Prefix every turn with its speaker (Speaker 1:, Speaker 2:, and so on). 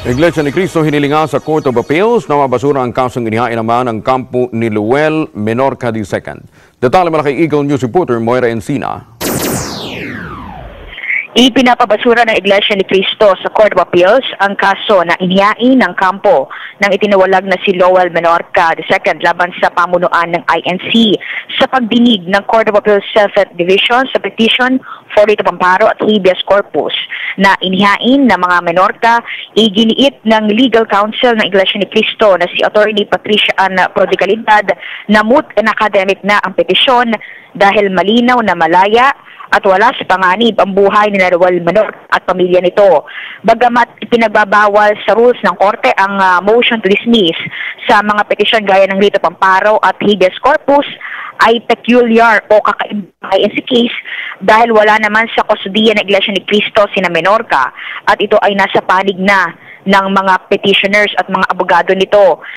Speaker 1: Iglesia ni Cristo hinilinga sa Court of Appeals na mabasura ang kasong inihain naman ng kampo ni Luel Menorca II. Detalye mula kay Eagle News reporter Moira Encina.
Speaker 2: Ipinapabasura ng Iglesia ni Cristo sa Court of Appeals ang kaso na inihain ng kampo ng itinawalag na si Luel Menorca II laban sa pamunuan ng INC sa pagdinig ng Court of Appeals 7th Division sa petition for writ of amparo at habeas corpus na inihain ng mga Menorca. Iginiit ng legal counsel ng Iglesia ni Cristo na si Attorney Patricia Ann Prodigalidad na moot and academic na ang petisyon dahil malinaw na malaya at wala sa panganib ang buhay ni Luel Menorca at pamilya nito. Bagamat ipinagbabawal sa rules ng korte ang motion to dismiss sa mga petisyon gaya ng writ of amparo at habeas corpus, ay peculiar o kakaiba in si case dahil wala naman sa kustudiya ng Iglesia ni Cristo sina Menorca at ito ay nasa panig na ng mga petitioners at mga abogado nito.